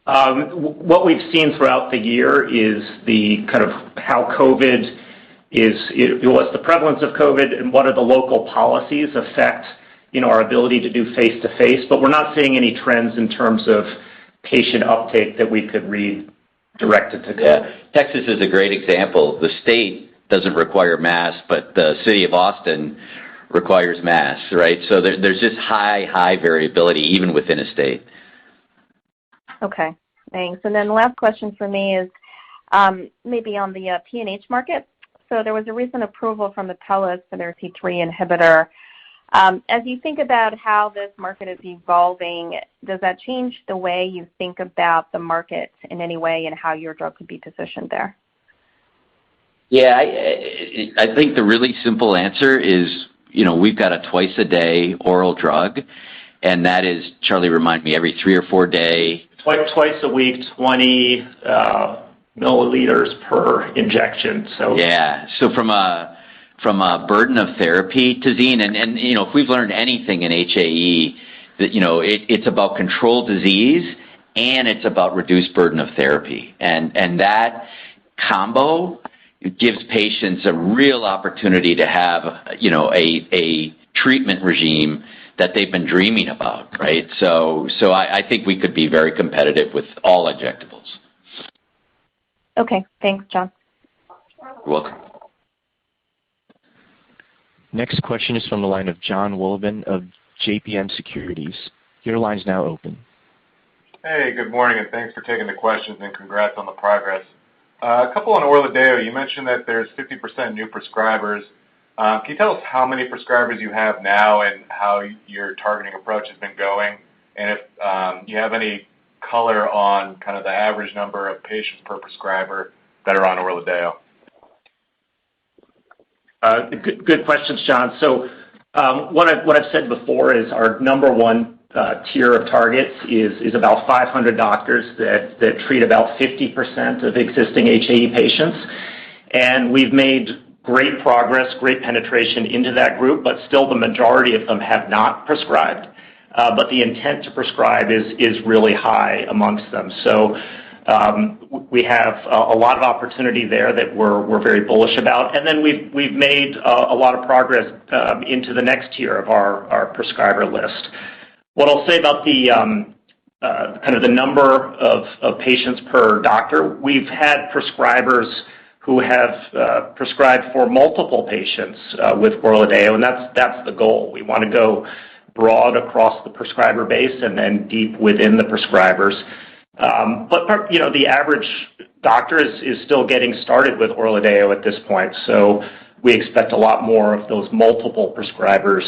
What we've seen throughout the year is the kind of how COVID what's the prevalence of COVID and what are the local policies affect, our ability to do face-to-face. But we're not seeing any trends in terms of patient uptake that we could read directed to COVID. Yeah, Texas is a great example. The state doesn't require masks, but the city of Austin requires masks, right? So there's just high variability even within a state. Okay, thanks. And then the last question for me is maybe on the PNH market. So there was a recent approval from Apellis for their C3 inhibitor. As you think about how this market is evolving, does that change the way you think about the market in any way and how your drug could be positioned there? Yeah, I think the really simple answer is, we've got a twice-a-day oral drug, and that is, Charlie, remind me, every 3 or 4 day. Twice a week, 20 milliliters per injection. So yeah, so from a burden of therapy, Tazeen, and if we've learned anything in HAE, that it's about controlled disease and it's about reduced burden of therapy, and that combo gives patients a real opportunity to have a treatment regime that they've been dreaming about, right? So I think we could be very competitive with all injectables. Okay, thanks, John. You're welcome. Next question is from the line of John Wolleben of JPM Securities. Your line's now open. Hey, good morning, and thanks for taking the questions, and congrats on the progress. A couple on ORLADEYO. You mentioned that there's 50% new prescribers. Can you tell us how many prescribers you have now and how your targeting approach has been going? And if you have any color on kind of the average number of patients per prescriber that are on ORLADEYO? Good questions, John. So what I've said before is our number one tier of targets is about 500 doctors that treat about 50% of existing HAE patients. And we've made great progress, great penetration into that group, but still the majority of them have not prescribed. But the intent to prescribe is really high amongst them. So we have a lot of opportunity there that we're very bullish about. And then we've made a lot of progress into the next tier of our prescriber list. What I'll say about the kind of the number of patients per doctor, we've had prescribers who have prescribed for multiple patients with ORLADEYO, and that's the goal. We want to go broad across the prescriber base and then deep within the prescribers. But you know, the average doctor is still getting started with ORLADEYO at this point, so we expect a lot more of those multiple prescribers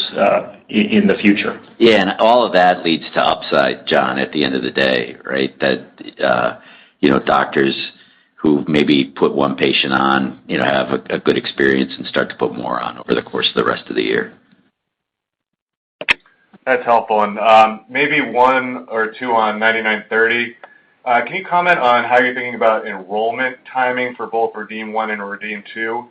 in the future. Yeah, and all of that leads to upside, John, at the end of the day, right? That, doctors who maybe put one patient on, have a good experience and start to put more on over the course of the rest of the year. That's helpful. And maybe one or two on 9930. Can you comment on how you're thinking about enrollment timing for both REDEEM-1 and REDEEM-2?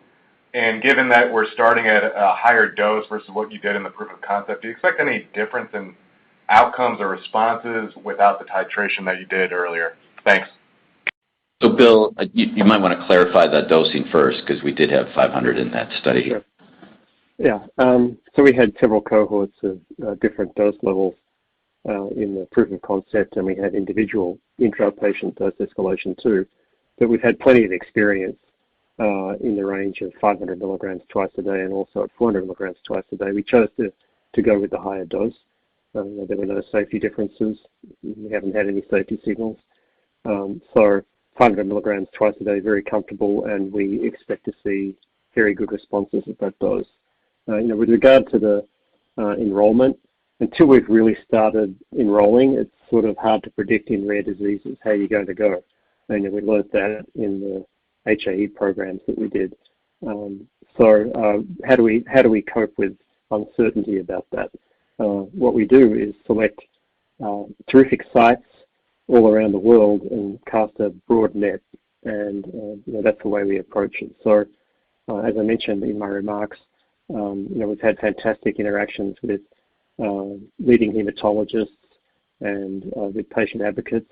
And given that we're starting at a higher dose versus what you did in the proof of concept, do you expect any difference in outcomes or responses without the titration that you did earlier? Thanks. So, Bill, you might want to clarify that dosing first, because we did have 500 in that study. Sure. Yeah. So we had several cohorts of different dose levels in the proof of concept, and we had individual intra-patient dose escalation too. But we've had plenty of experience in the range of 500 milligrams twice a day and also at 400 milligrams twice a day. We chose to go with the higher dose. There were no safety differences. We haven't had any safety signals. So 500 milligrams twice a day, very comfortable, and we expect to see very good responses at that dose. With regard to the enrollment, until we've really started enrolling, it's sort of hard to predict in rare diseases how you're going to go. And we learned that in the HAE programs that we did. So how do we cope with uncertainty about that? What we do is select terrific sites all around the world and cast a broad net, and that's the way we approach it. So as I mentioned in my remarks, we've had fantastic interactions with leading hematologists and with patient advocates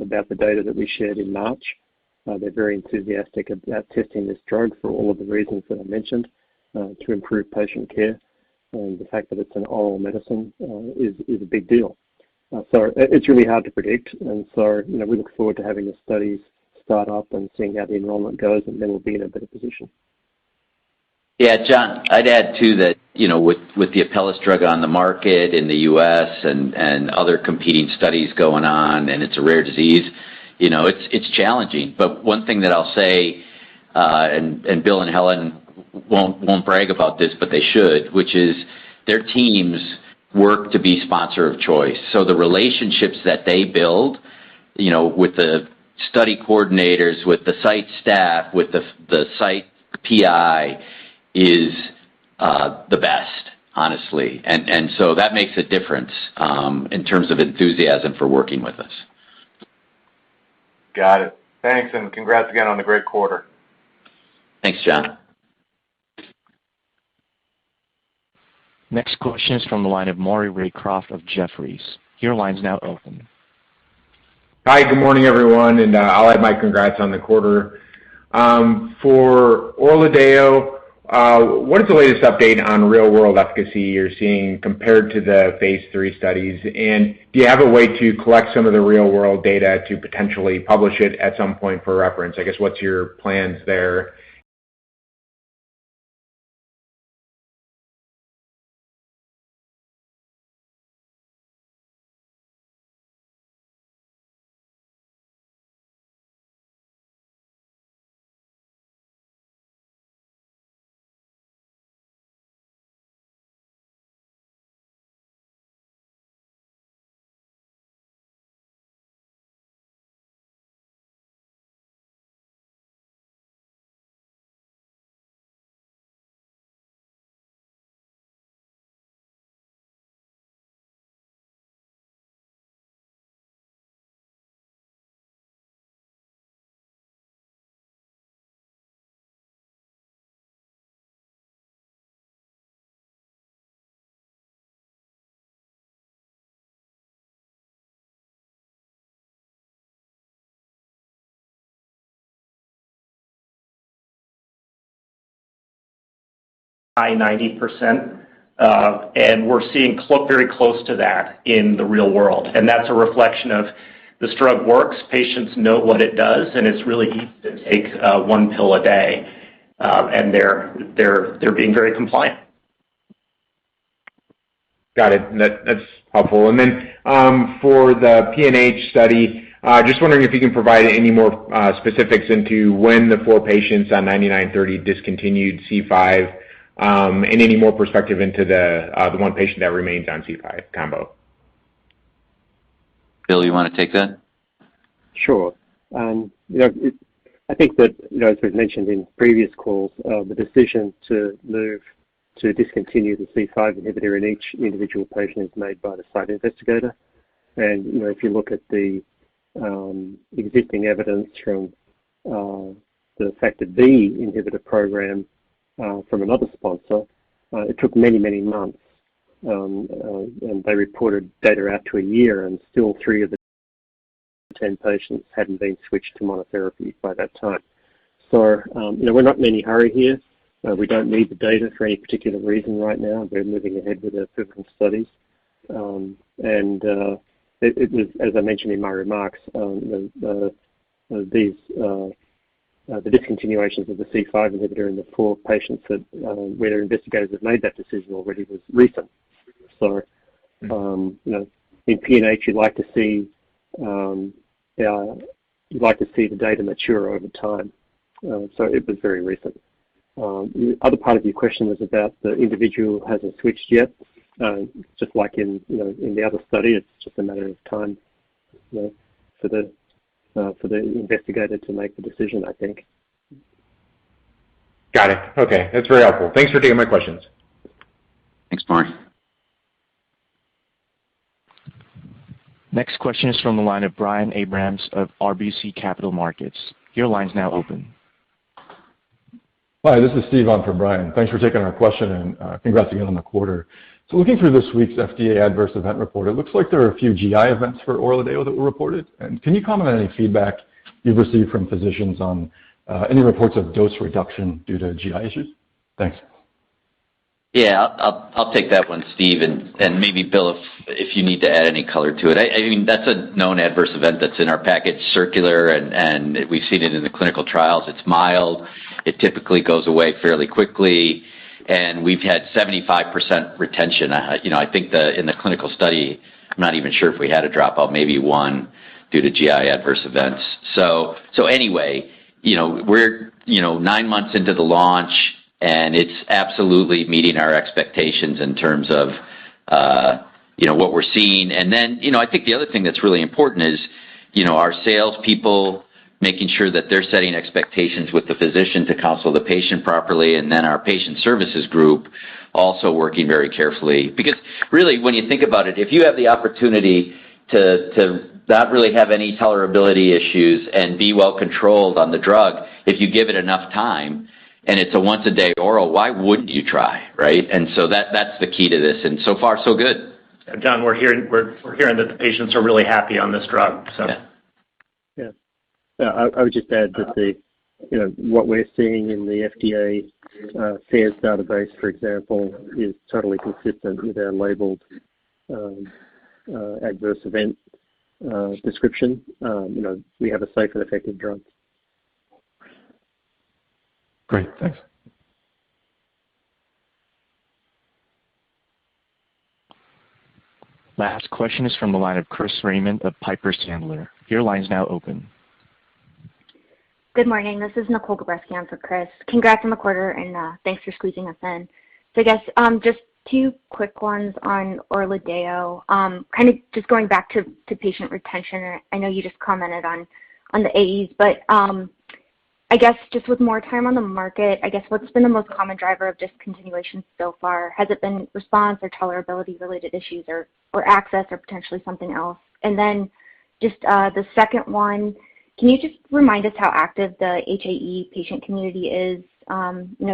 about the data that we shared in March. They're very enthusiastic about testing this drug for all of the reasons that I mentioned to improve patient care. And the fact that it's an oral medicine is a big deal. So it's really hard to predict. And so, we look forward to having the studies start up and seeing how the enrollment goes, and then we'll be in a better position. Yeah, John, I'd add too that, with the Apellis drug on the market in the U.S. and other competing studies going on, and it's a rare disease, it's challenging. But one thing that I'll say, and Bill and Helen won't brag about this, but they should, which is their teams work to be sponsor of choice. So the relationships that they build, with the study coordinators, with the site staff, with the site PI, is the best, honestly. And so that makes a difference in terms of enthusiasm for working with us. Got it. Thanks, and congrats again on the great quarter. Thanks, John. Next question is from the line of Maury Raycroft of Jefferies. Your line's now open. Hi, good morning, everyone, and I'll add my congrats on the quarter. For ORLADEYO, what is the latest update on real-world efficacy you're seeing compared to the phase 3 studies? And do you have a way to collect some of the real-world data to potentially publish it at some point for reference? I guess what's your plans there? High 90%, and we're seeing very close to that in the real world. And that's a reflection of this drug works, patients know what it does, and it's really easy to take one pill a day, and they're being very compliant. Got it. That's helpful. And then for the PNH study, just wondering if you can provide any more specifics into when the 4 patients on 9930 discontinued C5, and any more perspective into the 1 patient that remains on C5 combo. Bill, you want to take that? Sure. I think that, as we've mentioned in previous calls, the decision to move to discontinue the C5 inhibitor in each individual patient is made by the site investigator. And, if you look at the existing evidence from the factor B inhibitor program from another sponsor, it took many, many months. And they reported data out to a year, and still 3 of the 10 patients hadn't been switched to monotherapy by that time. So, we're not in any hurry here. We don't need the data for any particular reason right now. We're moving ahead with our pivotal studies. It was, as I mentioned in my remarks, the discontinuations of the C5 inhibitor in the 4 patients that where their investigators have made that decision already was recent. So, in PNH, you'd like to see the data mature over time. So it was very recent. The other part of your question was about the individual who hasn't switched yet. Just like in the other study, it's just a matter of time, for the investigator to make the decision, I think. Got it. Okay, that's very helpful. Thanks for taking my questions. Thanks, Mark. Next question is from the line of Brian Abrahams of RBC Capital Markets. Your line's now open. Hi, this is Steve on for Brian. Thanks for taking our question, and congrats again on the quarter. So looking through this week's FDA adverse event report, it looks like there are a few GI events for ORLADEYO that were reported. And can you comment on any feedback you've received from physicians on any reports of dose reduction due to GI issues? Thanks. Yeah, I'll take that one, Steve, and maybe Bill, if you need to add any color to it. I mean, that's a known adverse event that's in our package, circular, and we've seen it in the clinical trials. It's mild. It typically goes away fairly quickly, and we've had 75% retention. I think in the clinical study, I'm not even sure if we had a dropout, maybe 1 due to GI adverse events. So anyway, we're 9 months into the launch, and it's absolutely meeting our expectations in terms of what we're seeing. And then I think the other thing that's really important is our salespeople making sure that they're setting expectations with the physician to counsel the patient properly, and then our patient services group also working very carefully. Because really, when you think about it, if you have the opportunity to not really have any tolerability issues and be well controlled on the drug, if you give it enough time, and it's a once-a-day oral, why wouldn't you try, right? And so that's the key to this, and so far, so good. John, we're hearing that the patients are really happy on this drug. So. Yeah, I would just add that what we're seeing in the FDA FAERS database, for example, is totally consistent with our labeled adverse event description. We have a safe and effective drug. Great, thanks. Last question is from the line of Chris Raymond of Piper Sandler. Your line is now open. Good morning. This is Nicole Gabreski on for Chris. Congrats on the quarter, and thanks for squeezing us in. So I guess just two quick ones on ORLADEYO. Kind of just going back to patient retention. I know you just commented on the AEs, but I guess just with more time on the market, I guess what's been the most common driver of discontinuation so far? Has it been response or tolerability related issues or access or potentially something else? And then just the second one, can you just remind us how active the HAE patient community is?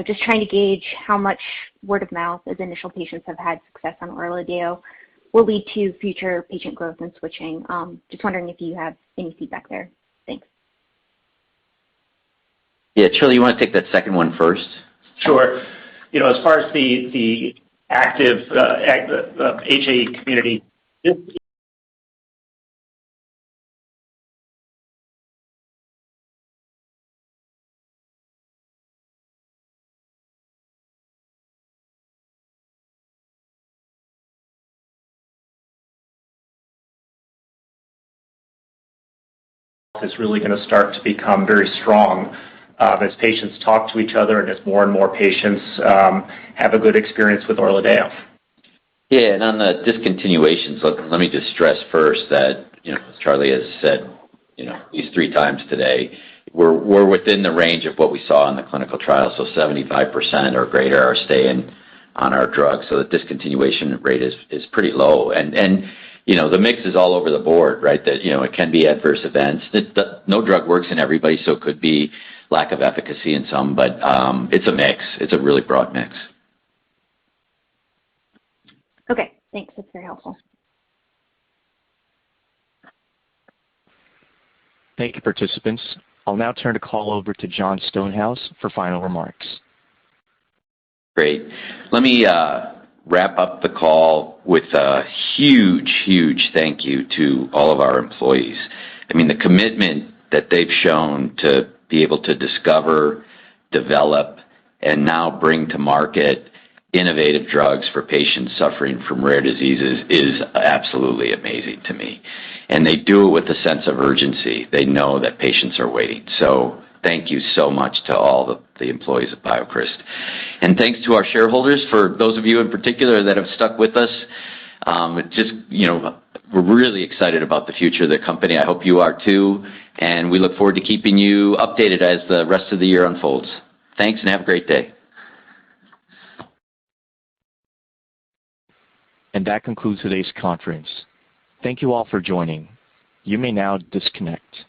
Just trying to gauge how much word of mouth as initial patients have had success on ORLADEYO will lead to future patient growth and switching. Just wondering if you have any feedback there. Thanks. Yeah, Charlie, you want to take that second one first? Sure. As far as the active HAE community, is really going to start to become very strong as patients talk to each other and as more and more patients have a good experience with ORLADEYO. Yeah, and on the discontinuations, let me just stress first that, as Charlie has said, at least 3 times today, we're within the range of what we saw in the clinical trial, so 75% or greater are staying on our drug, so the discontinuation rate is pretty low. And the mix is all over the board, right? That, it can be adverse events. No drug works in everybody, so it could be lack of efficacy in some, but it's a mix. It's a really broad mix. Okay, thanks. That's very helpful. Thank you, participants. I'll now turn the call over to Jon Stonehouse for final remarks. Great. Let me wrap up the call with a huge thank you to all of our employees. I mean, the commitment that they've shown to be able to discover, develop, and now bring to market innovative drugs for patients suffering from rare diseases is absolutely amazing to me. And they do it with a sense of urgency. They know that patients are waiting. So thank you so much to all the employees of BioCryst. And thanks to our shareholders, for those of you in particular that have stuck with us. We're really excited about the future of the company. I hope you are too. And we look forward to keeping you updated as the rest of the year unfolds. Thanks and have a great day. And that concludes today's conference. Thank you all for joining. You may now disconnect.